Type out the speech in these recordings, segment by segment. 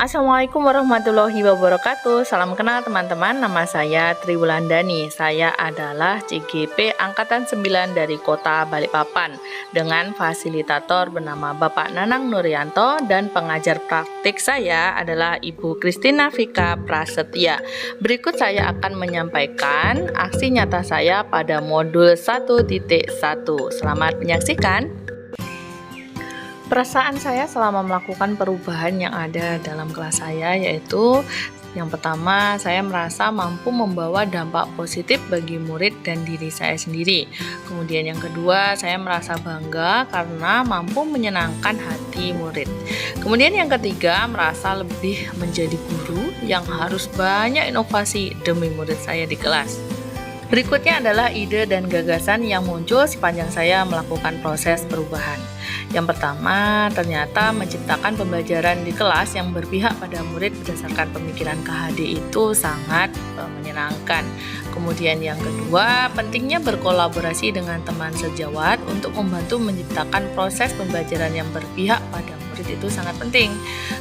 Assalamualaikum warahmatullahi wabarakatuh. Salam kenal teman-teman, nama saya Tri Wulandani. Saya adalah CGP Angkatan 9 dari Kota Balikpapan dengan fasilitator bernama Bapak Nanang Nuryanto dan pengajar praktik saya adalah Ibu Kristina Vika Prasetya. Berikut saya akan menyampaikan aksi nyata saya pada modul 1.1. Selamat menyaksikan. Perasaan saya selama melakukan perubahan yang ada dalam kelas saya yaitu yang pertama, saya merasa mampu membawa dampak positif bagi murid dan diri saya sendiri. Kemudian yang kedua, saya merasa bangga karena mampu menyenangkan hati murid. Kemudian yang ketiga, merasa lebih menjadi guru yang harus banyak inovasi demi murid saya di kelas. Berikutnya adalah ide dan gagasan yang muncul sepanjang saya melakukan proses perubahan. Yang pertama, ternyata menciptakan pembelajaran di kelas yang berpihak pada murid berdasarkan pemikiran KHD itu sangat menyenangkan. Kemudian yang kedua, pentingnya berkolaborasi dengan teman sejawat untuk membantu menciptakan proses pembelajaran yang berpihak pada murid itu sangat penting.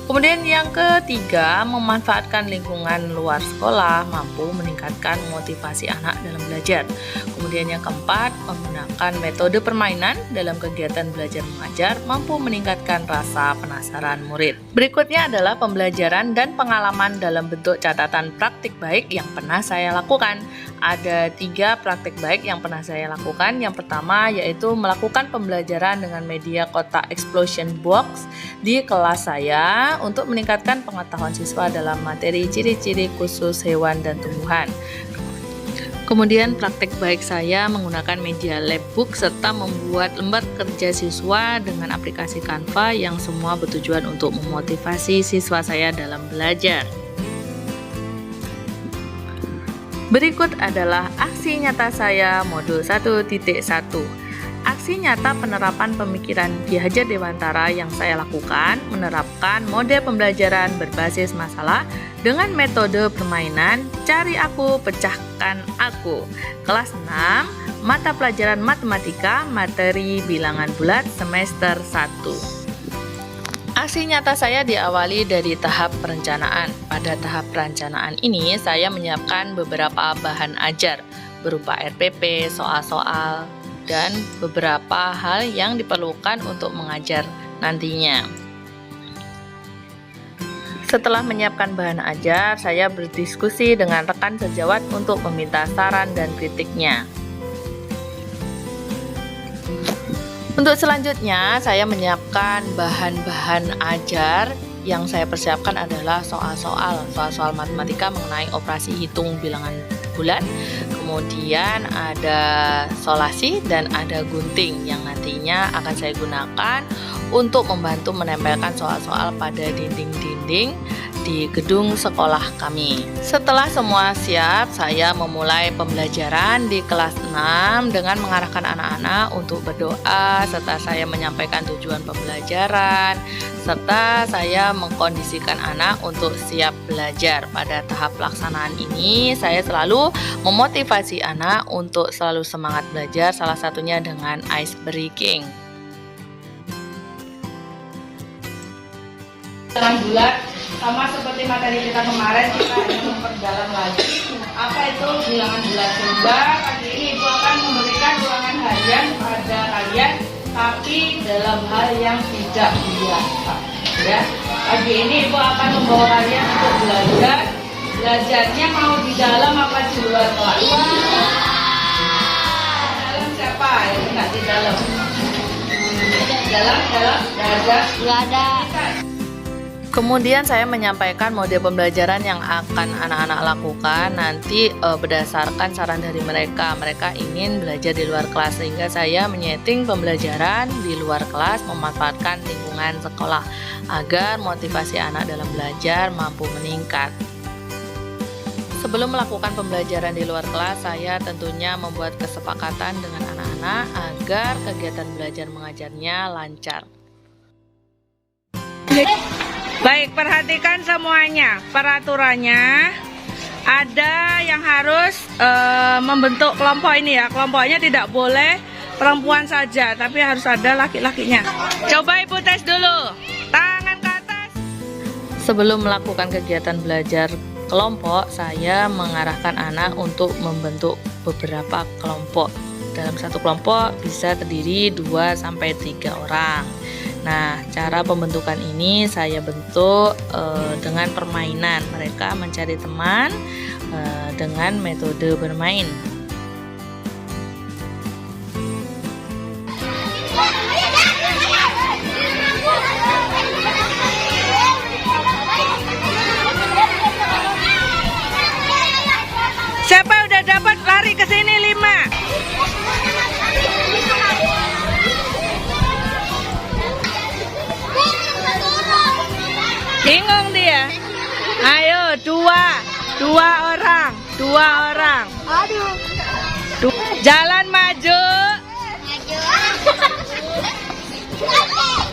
Kemudian yang ketiga, memanfaatkan lingkungan luar sekolah mampu meningkatkan motivasi anak dalam belajar. Kemudian yang keempat, menggunakan metode permainan dalam kegiatan belajar mengajar mampu meningkatkan rasa penasaran murid. Berikutnya adalah pembelajaran dan pengalaman dalam bentuk catatan praktik baik yang pernah saya lakukan. Ada 3 praktik baik yang pernah saya lakukan. Yang pertama yaitu melakukan pembelajaran dengan media kotak explosion box di kelas saya untuk meningkatkan pengetahuan siswa dalam materi ciri-ciri khusus hewan dan tumbuhan. Kemudian praktik baik saya menggunakan media labbook serta membuat lembar kerja siswa dengan aplikasi Canva yang semua bertujuan untuk memotivasi siswa saya dalam belajar. Berikut adalah aksi nyata saya modul 1.1. Aksi nyata penerapan pemikiran Ki Hajar Dewantara yang saya lakukan menerapkan model pembelajaran berbasis masalah dengan metode permainan cari aku, pecahkan aku. Kelas 6, mata pelajaran matematika, materi bilangan bulat semester 1. Aksi nyata saya diawali dari tahap perencanaan. Pada tahap perencanaan ini, saya menyiapkan beberapa bahan ajar berupa RPP, soal-soal, dan beberapa hal yang diperlukan untuk mengajar nantinya. Setelah menyiapkan bahan ajar, saya berdiskusi dengan rekan sejawat untuk meminta saran dan kritiknya. Untuk selanjutnya, saya menyiapkan bahan-bahan ajar. Yang saya persiapkan adalah soal-soal matematika mengenai operasi hitung bilangan bulat. Kemudian ada solasi dan ada gunting yang nantinya akan saya gunakan untuk membantu menempelkan soal-soal pada dinding-dinding di gedung sekolah kami. Setelah semua siap, saya memulai pembelajaran di kelas 6 dengan mengarahkan anak-anak untuk berdoa, serta saya menyampaikan tujuan pembelajaran, serta saya mengkondisikan anak untuk siap belajar. Pada tahap pelaksanaan ini, saya selalu memotivasi anak untuk selalu semangat belajar, salah satunya dengan ice breaking. Bilangan bulat sama seperti materi kita kemarin, kita ingin memperdalam lagi apa itu bilangan bulat. Coba pagi ini Ibu akan memberikan ulangan harian pada kalian, tapi dalam hal yang tidak biasa. Ya, pagi ini Ibu akan membawa kalian untuk belajar. Belajarnya mau di dalam apa di luar kelas? Dalam siapa? Ini nggak di dalam. Dalam nggak ada. Kemudian saya menyampaikan model pembelajaran yang akan anak-anak lakukan nanti berdasarkan saran dari mereka. Mereka ingin belajar di luar kelas sehingga saya menyeting pembelajaran di luar kelas memanfaatkan lingkungan sekolah agar motivasi anak dalam belajar mampu meningkat. Sebelum melakukan pembelajaran di luar kelas, saya tentunya membuat kesepakatan dengan anak-anak agar kegiatan belajar mengajarnya lancar. Baik, perhatikan semuanya. Peraturannya ada yang harus membentuk kelompok ini ya. Kelompoknya tidak boleh perempuan saja, tapi harus ada laki-lakinya. Coba Ibu tes dulu. Tangan ke atas. Sebelum melakukan kegiatan belajar kelompok, saya mengarahkan anak untuk membentuk beberapa kelompok. Dalam satu kelompok bisa terdiri 2-3 orang. Nah, cara pembentukan ini saya bentuk dengan permainan. Mereka mencari teman dengan metode bermain. Siapa udah dapat lari ke sini 5? Bingung dia. Ayo, dua orang. Jalan maju.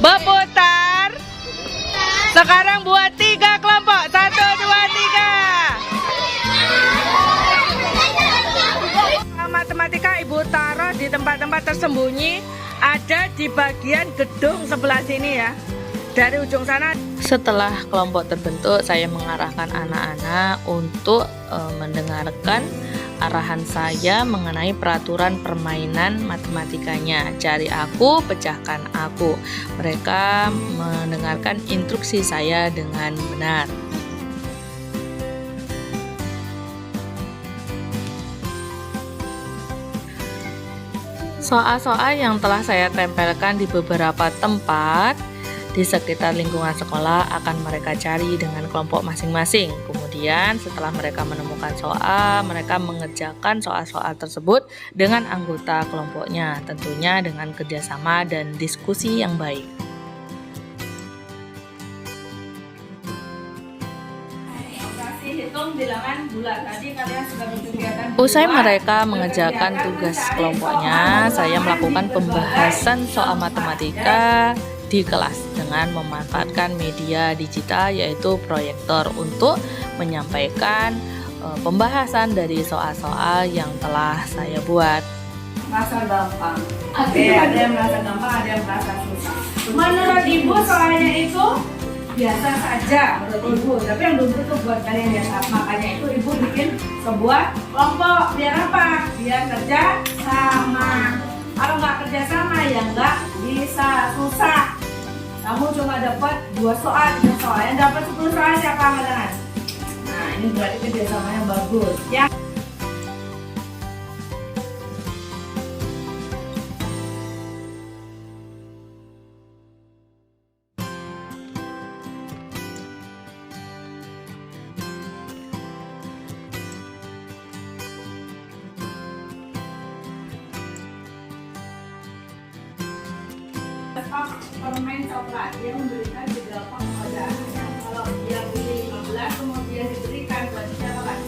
Berputar. Sekarang buat 3 kelompok. 1, 2, 3. Matematika Ibu taruh di tempat-tempat tersembunyi, ada di bagian gedung sebelah sini ya. Dari ujung sana. Setelah kelompok terbentuk, saya mengarahkan anak-anak untuk mendengarkan arahan saya mengenai peraturan permainan matematikanya. Cari aku, pecahkan aku. Mereka mendengarkan instruksi saya dengan benar. Soal-soal yang telah saya tempelkan di beberapa tempat di sekitar lingkungan sekolah akan mereka cari dengan kelompok masing-masing. Kemudian setelah mereka menemukan soal, mereka mengerjakan soal-soal tersebut dengan anggota kelompoknya, tentunya dengan kerjasama dan diskusi yang baik. Usai mereka mengerjakan tugas kelompoknya, saya melakukan pembahasan soal matematika di kelas dengan memanfaatkan media digital yaitu proyektor untuk menyampaikan pembahasan dari soal-soal yang telah saya buat. Merasa gampang. Ada yang merasa gampang, ada yang merasa susah. Menurut Ibu soalnya itu biasa saja menurut Ibu, tapi yang belum tentu buat kalian biasa. Makanya itu Ibu bikin sebuah kelompok. Biar apa? Biar kerja sama. Kalau nggak kerja sama ya nggak bisa, susah. Kamu cuma dapat 2 soal, 3 soal. Yang dapat 10 soal siapa angkatan? Nah, ini berarti kerjasamanya bagus. Ya. Permen coklat, dia memberikan 3 pak kepada anaknya. Kalau dia beli 15, kemudian diberikan buat siapa kan?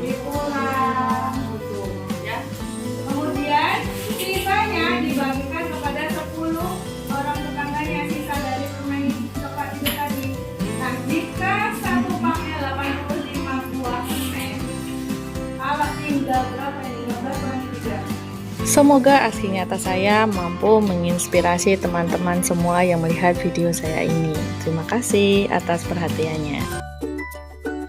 Dikurang ya. Kemudian sisanya dibagikan kepada 10 orang tetangganya, sisa dari permen coklat itu tadi. Nah, jika satu paknya 85 buah permen, kalau tinggal berapa ini? 15 kurang 3. Semoga aksi nyata saya mampu menginspirasi teman-teman semua yang melihat video saya ini. Terima kasih atas perhatiannya.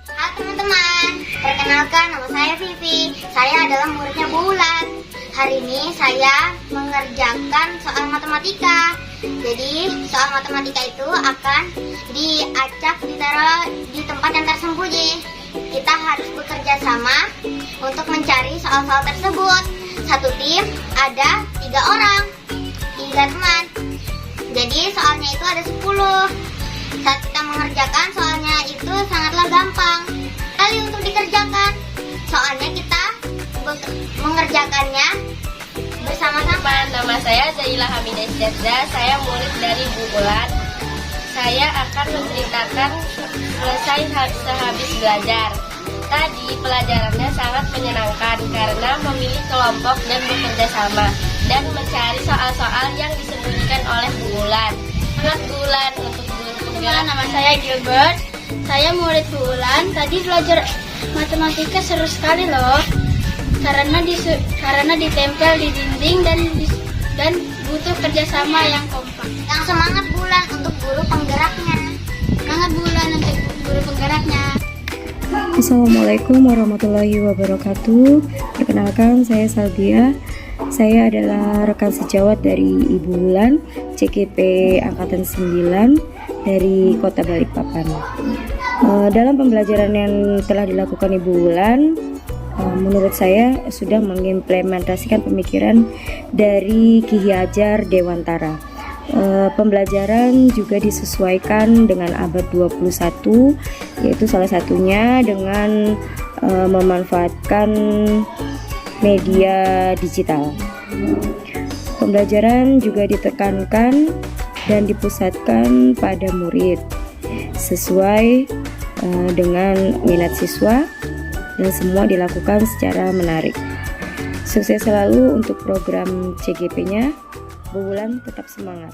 Halo teman-teman, perkenalkan nama saya Vivi. Saya adalah muridnya Bu Wulan. Hari ini saya mengerjakan soal matematika. Jadi soal matematika itu akan diacak, ditaruh di tempat yang tersembunyi. Kita harus bekerja sama untuk mencari soal-soal tersebut. Satu tim ada 3 orang, 3 teman. Jadi soalnya itu ada 10. Saat kita mengerjakan soalnya itu sangatlah gampang kali untuk dikerjakan. Soalnya kita mengerjakannya bersama-sama. Nama saya Zaila Hamidah Syedza, saya murid dari Bu Wulan. Saya akan menceritakan selesai sehabis belajar. Tadi pelajarannya sangat menyenangkan karena memilih kelompok dan bekerja sama dan mencari soal-soal yang disembunyikan oleh Bu Wulan. Selamat Bu Wulan untuk guru penggerak. Nama saya Gilbert, saya murid Bu Wulan. Tadi belajar matematika seru sekali loh, karena ditempel di dinding dan butuh kerjasama yang kompak. Yang semangat Bu Wulan untuk guru penggeraknya. Semangat Bu Wulan Assalamualaikum warahmatullahi wabarakatuh. Perkenalkan, saya Salbia. Saya adalah rekan sejawat dari Ibu Wulan, CGP Angkatan 9 dari Kota Balikpapan. Dalam pembelajaran yang telah dilakukan Ibu Wulan, menurut saya sudah mengimplementasikan pemikiran dari Ki Hajar Dewantara. Pembelajaran juga disesuaikan dengan abad 21, yaitu salah satunya dengan memanfaatkan media digital. Pembelajaran juga ditekankan dan dipusatkan pada murid sesuai dengan minat siswa, dan semua dilakukan secara menarik. Sukses selalu untuk program CGP-nya. Bu Wulan tetap semangat.